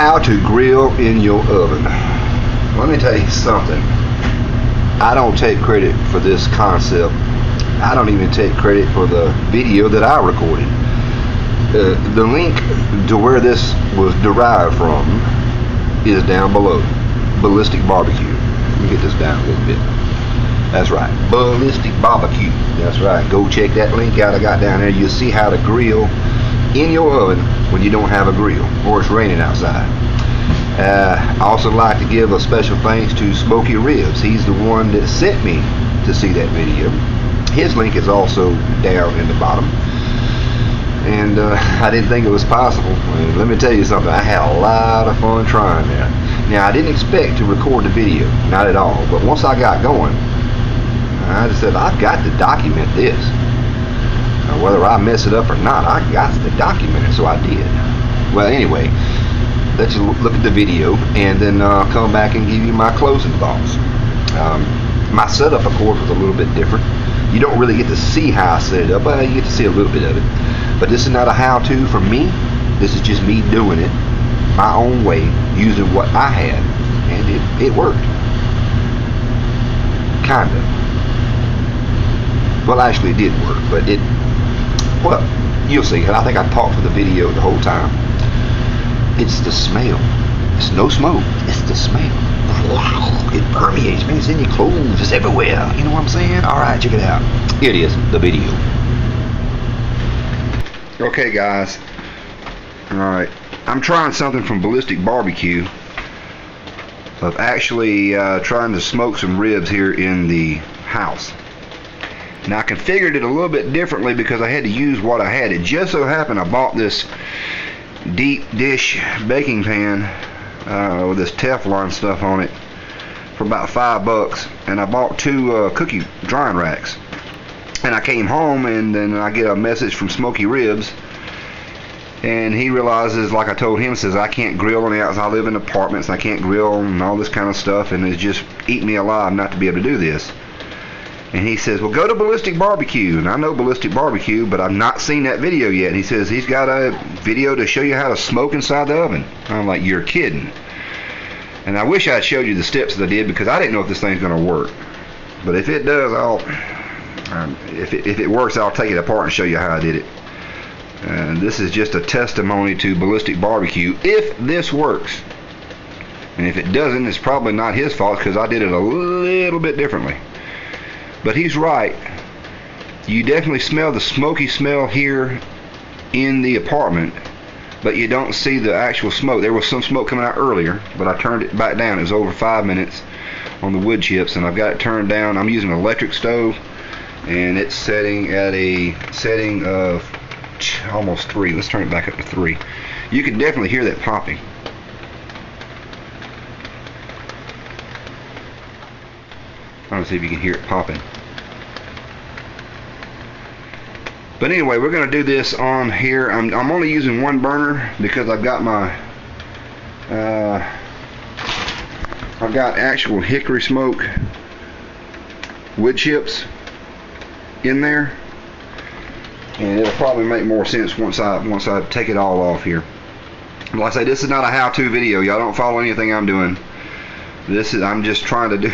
How to grill in your oven. Let me tell you something. I don't take credit for this concept. I don't even take credit for the video that I recorded. The link to where this was derived from is down below. Ballistic BBQ. Let me get this down a little bit. That's right. Ballistic BBQ. That's right. Go check that link out I got down there. You'll see how to grill in your oven when you don't have a grill or it's raining outside. I also like to give a special thanks to Smoky Ribs. He's the one that sent me to see that video. His link is also down in the bottom. And I didn't think it was possible. Let me tell you something. I had a lot of fun trying that. Now, I didn't expect to record the video. Not at all. But once I got going, I just said, I've got to document this. Whether I mess it up or not, I got to document it. So I did. Well, anyway, let's look at the video and then come back and give you my closing thoughts. My setup, of course, was a little bit different. You don't really get to see how I set it up, but you get to see a little bit of it. But this is not a how-to for me. This is just me doing it my own way, using what I had, and it worked. Kinda. Well, actually, it did work, but well, you'll see. I think I talked for the video the whole time. It's the smell. It's no smoke. It's the smell. It permeates, man. It's in your clothes. It's everywhere. You know what I'm saying? All right, check it out. Here it is, the video. Okay, guys. All right. I'm trying something from Ballistic BBQ of actually trying to smoke some ribs here in the house. Now, I configured it a little bit differently because I had to use what I had. It just so happened I bought this deep dish baking pan with this Teflon stuff on it for about $5, and I bought 2 cookie drying racks. And I came home and then I get a message from Smoky Ribs, and he realizes, like I told him, says I can't grill on the outside. I live in apartments, I can't grill and all this kind of stuff, and it's just eating me alive not to be able to do this. And he says, well, go to Ballistic BBQ. And I know Ballistic BBQ, but I've not seen that video yet. And he says he's got a video to show you how to smoke inside the oven. I'm like, you're kidding. And I wish I'd showed you the steps that I did, because I didn't know if this thing's going to work. But if it does, if it works, I'll take it apart and show you how I did it. And this is just a testimony to Ballistic BBQ if this works. And if it doesn't, it's probably not his fault, because I did it a little bit differently. But he's right. You definitely smell the smoky smell here in the apartment, but you don't see the actual smoke. There was some smoke coming out earlier, but I turned it back down. It was over 5 minutes on the wood chips, and I've got it turned down. I'm using an electric stove, and it's setting at a setting of almost 3. Let's turn it back up to 3. You can definitely hear that popping. I want to see if you can hear it popping. But anyway, we're going to do this on here. I'm only using 1 burner because I've got my I've got actual hickory smoke wood chips in there, and it'll probably make more sense once I take it all off here. Like I say, this is not a how-to video. Y'all don't follow anything I'm doing. I'm just trying to do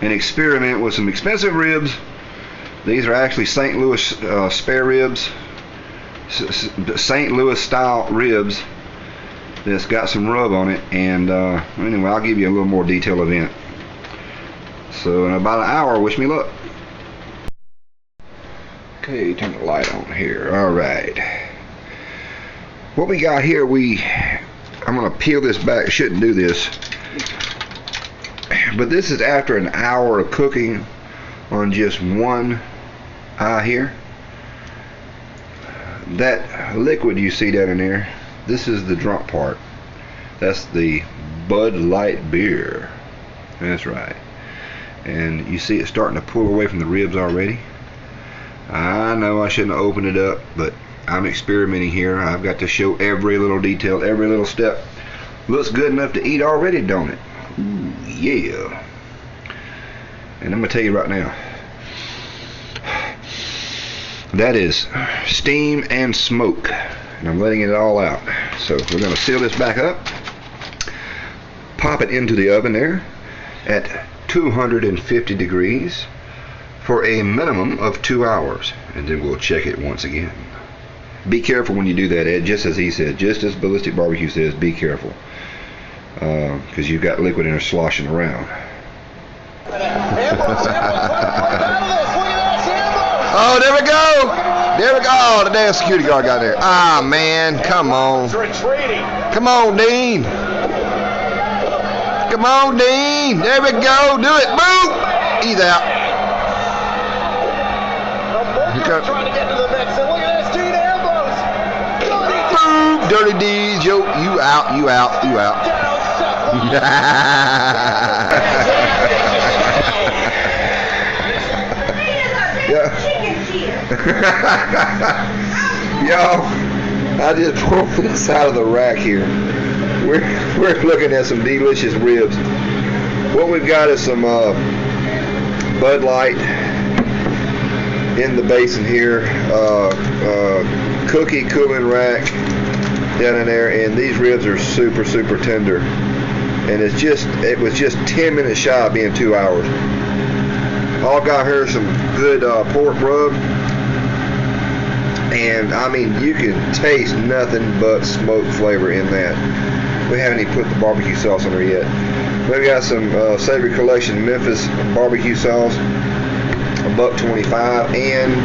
an experiment with some expensive ribs. These are actually St. Louis spare ribs, St. Louis style ribs that's got some rub on it. And anyway, I'll give you a little more detail of it. So in about an hour, wish me luck. Okay, turn the light on here. All right. What we got here, I'm going to peel this back. Shouldn't do this. But this is after an hour of cooking on just one eye here. That liquid you see down in there, this is the drunk part. That's the Bud Light beer. That's right. And you see it starting to pull away from the ribs already. I know I shouldn't have opened it up, but I'm experimenting here. I've got to show every little detail, every little step. Looks good enough to eat already, don't it? Ooh, yeah. And I'm gonna tell you right now, that is steam and smoke, and I'm letting it all out. So we're gonna seal this back up, pop it into the oven there at 250 degrees for a minimum of 2 hours, and then we'll check it once again. Be careful when you do that, Ed, just as he said, just as Ballistic BBQ says, be careful, because you've got liquid in there sloshing around. Oh, there we go! There we go! Oh, the damn security guard got there. Ah, man, come on. Come on, Dean. Come on, Dean. There we go. Do it. Boom! He's out. Trying to get to the mix, and look at this, Dean elbows. Boom! Dirty D's, yo, you out, you out, you out. Yeah. Yo, I just pulled this out of the rack here. We're looking at some delicious ribs. What we've got is some Bud Light in the basin here, cookie cooling rack down in there, and these ribs are super tender, and it was just 10 minutes shy of being 2 hours. All got here some good pork rub, and I mean, you can taste nothing but smoke flavor in that. We haven't even put the barbecue sauce on there yet. We got some Savory Collection Memphis barbecue sauce, $1.25, and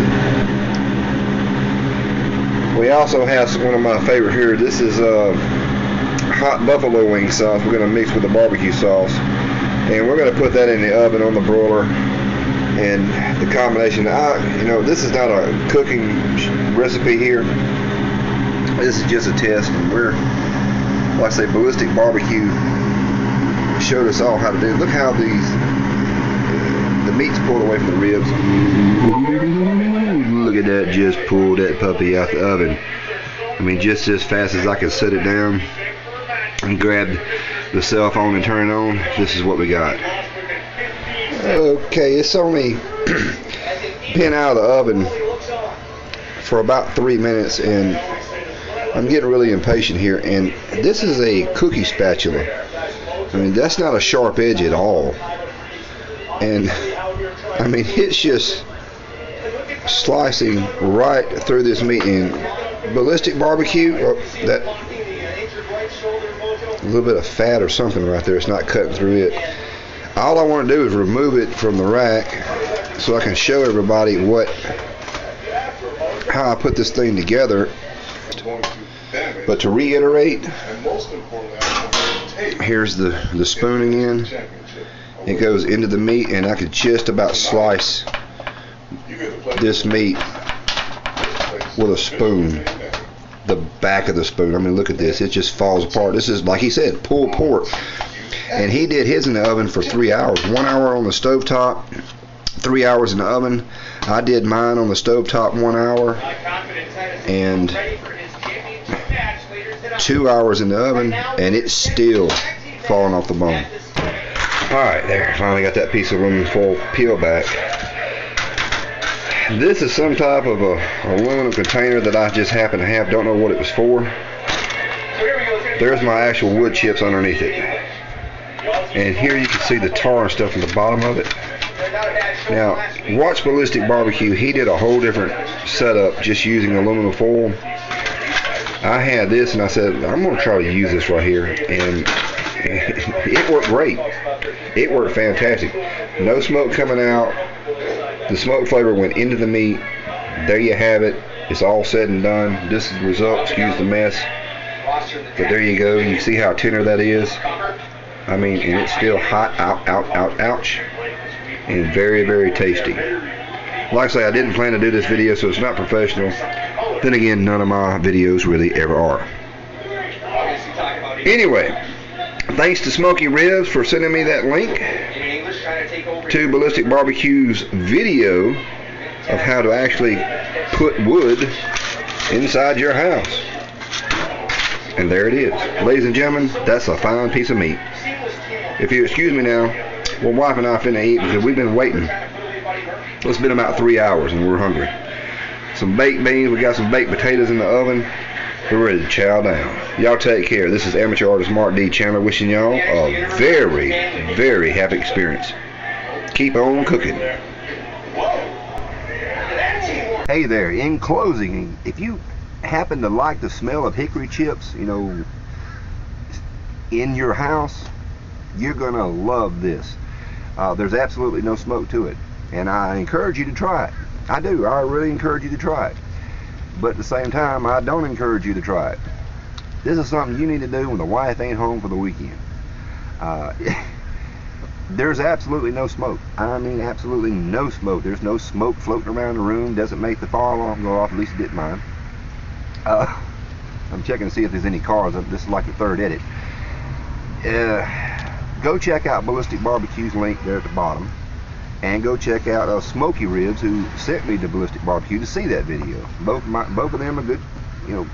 we also have one of my favorite here. This is hot buffalo wing sauce. We're going to mix with the barbecue sauce, and we're going to put that in the oven on the broiler. And the combination, you know, this is not a cooking recipe here. This is just a test, and we're, like I say, Ballistic BBQ showed us all how to do it. Look how the meat's pulled away from the ribs. Look at that, just pulled that puppy out the oven. I mean, just as fast as I can set it down and grab the cell phone and turn it on, this is what we got. Okay, it's only been out of the oven for about 3 minutes, and I'm getting really impatient here. And this is a cookie spatula. I mean, that's not a sharp edge at all. And I mean, it's just slicing right through this meat. And Ballistic BBQ, that a little bit of fat or something right there, it's not cutting through it. All I want to do is remove it from the rack so I can show everybody how I put this thing together. But to reiterate, here's the spoon again. It goes into the meat, and I could just about slice this meat with a spoon. The back of the spoon. I mean, look at this. It just falls apart. This is, like he said, pulled pork. And he did his in the oven for 3 hours. 1 hour on the stovetop, 3 hours in the oven. I did mine on the stovetop 1 hour, and 2 hours in the oven, and it's still falling off the bone. Alright, there. Finally got that piece of aluminum foil peeled back. This is some type of a aluminum container that I just happen to have. Don't know what it was for. There's my actual wood chips underneath it. And here you can see the tar and stuff in the bottom of it. Now, watch Ballistic BBQ. He did a whole different setup just using aluminum foil. I had this, and I said, I'm going to try to use this right here. And it worked great. It worked fantastic. No smoke coming out. The smoke flavor went into the meat. There you have it. It's all said and done. This is the result. Excuse the mess. But there you go. You see how tender that is? I mean, and it's still hot, ouch, and very tasty. Like I say, I didn't plan to do this video, so it's not professional. Then again, none of my videos really ever are. Anyway, thanks to Smoky Ribs for sending me that link to Ballistic BBQ's video of how to actually put wood inside your house. And there it is. Ladies and gentlemen, that's a fine piece of meat. If you excuse me now, my wife and I finna eat because we've been waiting. It's been about 3 hours and we're hungry. Some baked beans. We got some baked potatoes in the oven. We're ready to chow down. Y'all take care. This is amateur artist Mark D. Chandler wishing y'all a very, very happy experience. Keep on cooking. Hey there, in closing, if you happen to like the smell of hickory chips, you know, in your house, you're gonna love this. There's absolutely no smoke to it, and I encourage you to try it. I do. I really encourage you to try it. But at the same time, I don't encourage you to try it. This is something you need to do when the wife ain't home for the weekend. There's absolutely no smoke. I mean, absolutely no smoke. There's no smoke floating around the room. Doesn't make the fire alarm go off. At least it didn't mine. I'm checking to see if there's any cars. This is like the third edit. Go check out Ballistic BBQ's link there at the bottom, and go check out Smoky Ribs, who sent me to Ballistic BBQ to see that video. Both of them are good, you know,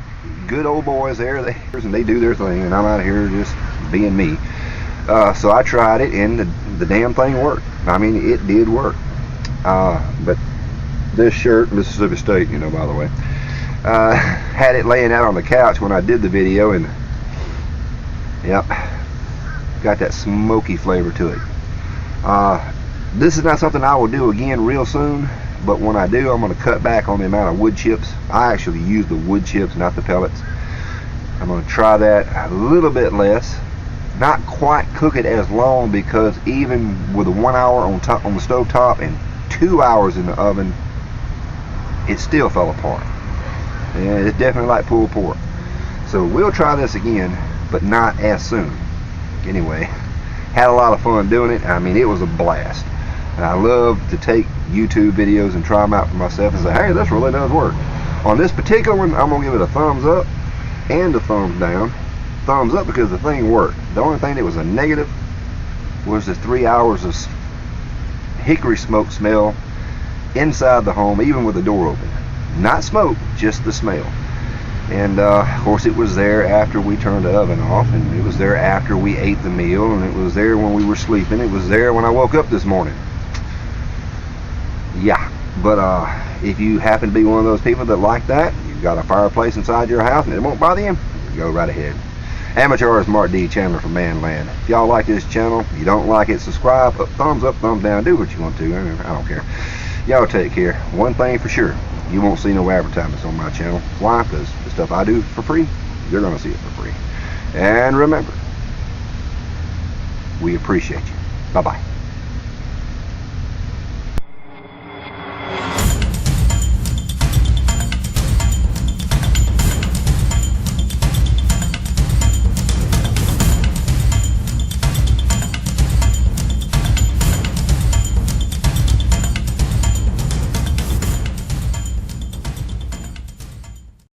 good old boys there. And they do their thing, and I'm out here just being me. So I tried it, and the damn thing worked. I mean, it did work. But this shirt, Mississippi State, you know, by the way, had it laying out on the couch when I did the video, and yep, got that smoky flavor to it. This is not something I will do again real soon, but when I do, I'm going to cut back on the amount of wood chips. I actually use the wood chips, not the pellets. I'm going to try that a little bit less. Not quite cook it as long, because even with a 1 hour on the stove top and 2 hours in the oven, it still fell apart. And it's definitely like pulled pork. So we'll try this again, but not as soon. Anyway, had a lot of fun doing it. I mean, it was a blast. And I love to take YouTube videos and try them out for myself and say, hey, this really does work. On this particular one, I'm going to give it a thumbs up and a thumbs down. Thumbs up because the thing worked. The only thing that was a negative was the 3 hours of hickory smoke smell inside the home, even with the door open. Not smoke, just the smell. And of course, it was there after we turned the oven off, and it was there after we ate the meal, and it was there when we were sleeping. It was there when I woke up this morning. Yeah, but if you happen to be one of those people that like that, you've got a fireplace inside your house and it won't bother you, go right ahead. Amateur artist Mark D. Chandler from ManLand. If y'all like this channel, if you don't like it, subscribe, thumbs up, thumbs down, do what you want to. I don't care. Y'all take care. One thing for sure, you won't see no advertisements on my channel. Why? Because the stuff I do for free, you're going to see it for free. And remember, we appreciate you. Bye-bye.